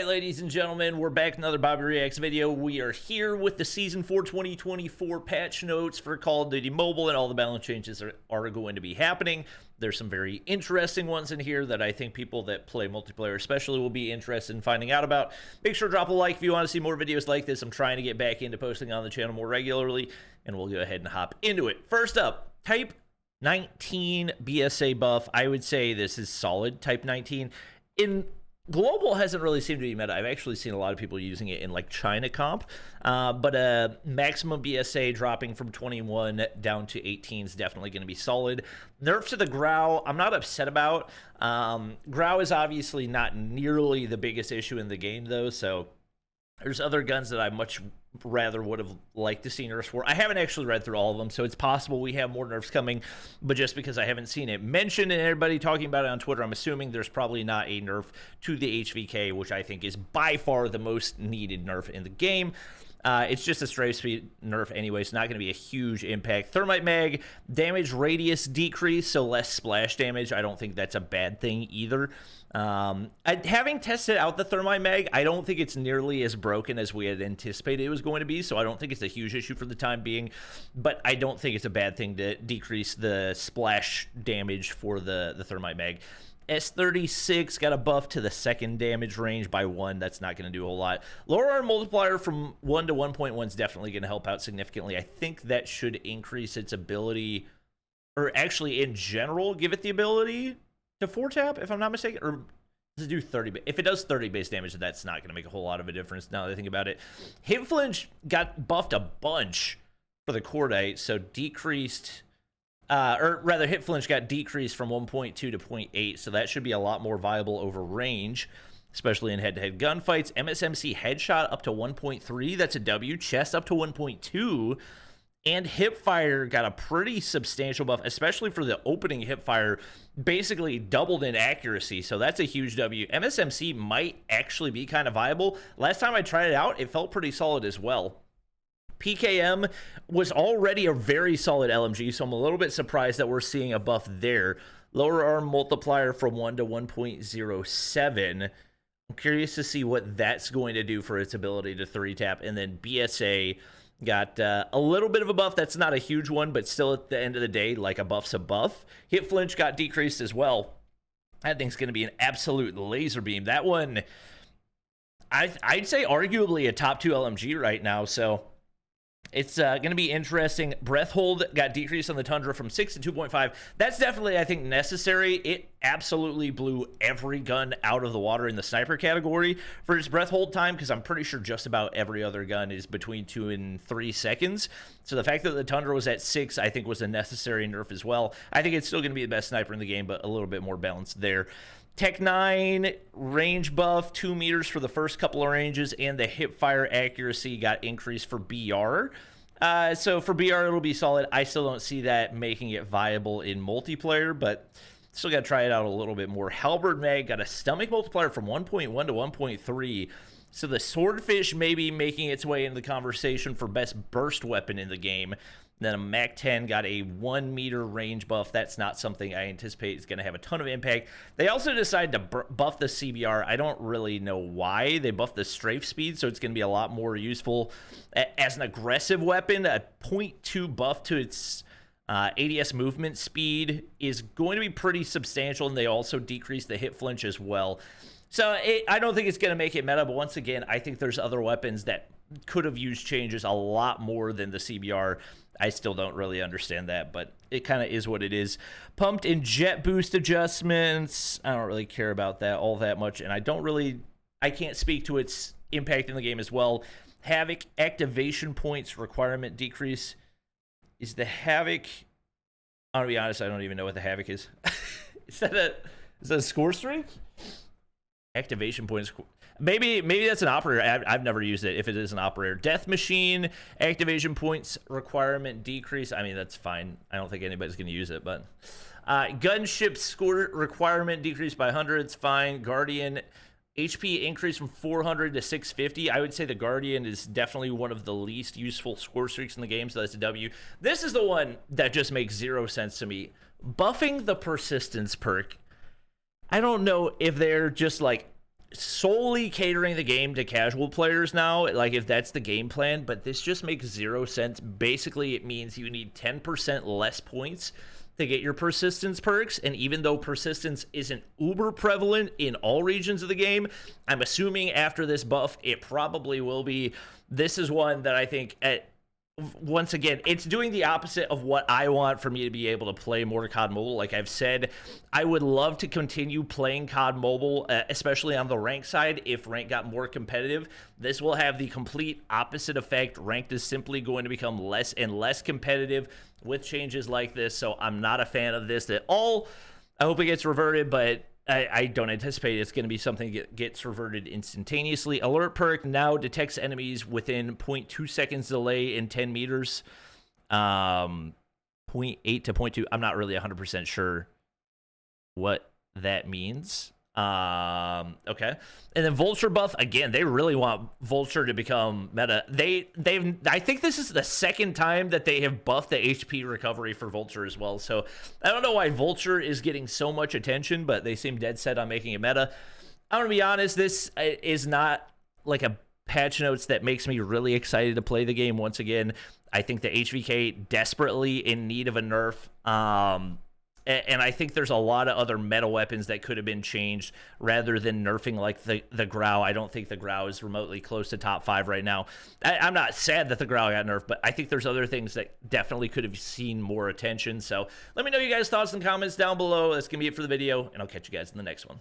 right, ladies and gentlemen, we're back with another Bobby Reacts video. We are here with the Season 4 2024 patch notes for Call of Duty Mobile, and all the balance changes are going to be happening. There's some very interesting ones in here that I think people that play multiplayer especially will be interested in finding out about. Make sure to drop a like if you want to see more videos like this. I'm trying to get back into posting on the channel more regularly, and we'll go ahead and hop into it. First up, Type 19 BSA buff. I would say this is solid Type 19. In Global hasn't really seemed to be meta. I've actually seen a lot of people using it in like China comp, but maximum BSA dropping from 21 down to 18 is definitely going to be solid. Nerf to the Grau, I'm not upset about. Grau is obviously not nearly the biggest issue in the game though, so there's other guns that I much rather would have liked to see nerfs for. I haven't actually read through all of them, so it's possible we have more nerfs coming, but just because I haven't seen it mentioned and everybody talking about it on Twitter, I'm assuming there's probably not a nerf to the HVK, which I think is by far the most needed nerf in the game. It's just a strafe speed nerf anyway. It's not going to be a huge impact. Thermite mag, damage radius decrease, so less splash damage. I don't think that's a bad thing either. Having tested out the Thermite mag, I don't think it's nearly as broken as we had anticipated it was going to be, so I don't think it's a huge issue for the time being, but I don't think it's a bad thing to decrease the splash damage for the Thermite mag. S36 got a buff to the second damage range by 1. That's not going to do a whole lot. Lower arm multiplier from 1 to 1.1 is definitely going to help out significantly. I think that should increase its ability, or actually in general give it the ability to 4-tap, if I'm not mistaken, or does it do 30? If it does 30 base damage, that's not going to make a whole lot of a difference now that I think about it. Hit flinch got buffed a bunch for the Cordite, so decreased... or rather, hit flinch got decreased from 1.2 to 0.8, so that should be a lot more viable over range, especially in head-to-head gunfights. MSMC headshot up to 1.3, that's a W. Chest up to 1.2, and hipfire got a pretty substantial buff, especially for the opening hipfire, basically doubled in accuracy, so that's a huge W. MSMC might actually be kind of viable. Last time I tried it out, it felt pretty solid as well. PKM was already a very solid LMG, so I'm a little bit surprised that we're seeing a buff there. Lower arm multiplier from 1 to 1.07. I'm curious to see what that's going to do for its ability to 3-tap. And then BSA got a little bit of a buff. That's not a huge one, but still at the end of the day, like a buff's a buff. Hit flinch got decreased as well. That thing's going to be an absolute laser beam. That one, I'd say arguably a top 2 LMG right now, so... It's going to be interesting. Breath hold got decreased on the Tundra from 6 to 2.5. That's definitely, I think, necessary. It absolutely blew every gun out of the water in the sniper category for its breath hold time, because I'm pretty sure just about every other gun is between 2 and 3 seconds. So the fact that the Tundra was at 6, I think, was a necessary nerf as well. I think it's still going to be the best sniper in the game, but a little bit more balanced there. Tech 9 range buff, 2 meters for the first couple of ranges, and the hip fire accuracy got increased for BR. So for BR, it'll be solid. I still don't see that making it viable in multiplayer, but still got to try it out a little bit more. Halberd mag got a stomach multiplier from 1.1 to 1.3. So the Swordfish may be making its way into the conversation for best burst weapon in the game. Then a Mac 10 got a 1 meter range buff. That's not something I anticipate is going to have a ton of impact. They also decided to buff the CBR. I don't really know why. They buffed the strafe speed, so it's going to be a lot more useful as an aggressive weapon. A 0.2 buff to its ADS movement speed is going to be pretty substantial, and they also decreased the hit flinch as well. So I don't think it's going to make it meta, but once again, I think there's other weapons that could have used changes a lot more than the CBR. I still don't really understand that, but it kind of is what it is. Pumped and jet boost adjustments. I don't really care about that all that much, and I can't speak to its impact in the game as well. Havoc activation points requirement decrease. Is the Havoc... I'm going to be honest, I don't even know what the Havoc is. Is that a score streak? Activation points... Maybe that's an operator. I've never used it if it is an operator. Death Machine, activation points requirement decrease. I mean, that's fine. I don't think anybody's going to use it, but... Gunship score requirement decreased by 100. It's fine. Guardian, HP increase from 400 to 650. I would say the Guardian is definitely one of the least useful score streaks in the game, so that's a W. This is the one that just makes 0 sense to me. Buffing the Persistence perk. I don't know if they're just, like, solely catering the game to casual players now, like if that's the game plan, but this just makes zero sense. Basically, it means you need 10% less points to get your persistence perks, and even though persistence isn't uber prevalent in all regions of the game, I'm assuming after this buff it probably will be. This is one that I think, once again, it's doing the opposite of what I want for me to be able to play more COD Mobile. Like I've said, I would love to continue playing COD Mobile, especially on the rank side, if rank got more competitive. This will have the complete opposite effect. Ranked is simply going to become less and less competitive with changes like this, so I'm not a fan of this at all. I hope it gets reverted, but I don't anticipate it's going to be something that gets reverted instantaneously. Alert perk now detects enemies within 0.2 seconds delay in 10 meters. 0.8 to 0.2. I'm not really 100% sure what that means. Okay. And then Vulture buff, again, they really want Vulture to become meta. I think this is the second time that they have buffed the HP recovery for Vulture as well. So I don't know why Vulture is getting so much attention, but they seem dead set on making it meta. I'm gonna be honest, this is not like a patch notes that makes me really excited to play the game once again. I think the HVK desperately in need of a nerf. And I think there's a lot of other meta weapons that could have been changed rather than nerfing like the Grau. I don't think the Grau is remotely close to top 5 right now. I'm not sad that the Grau got nerfed, but I think there's other things that definitely could have seen more attention. So let me know your guys' thoughts and comments down below. That's going to be it for the video, and I'll catch you guys in the next one.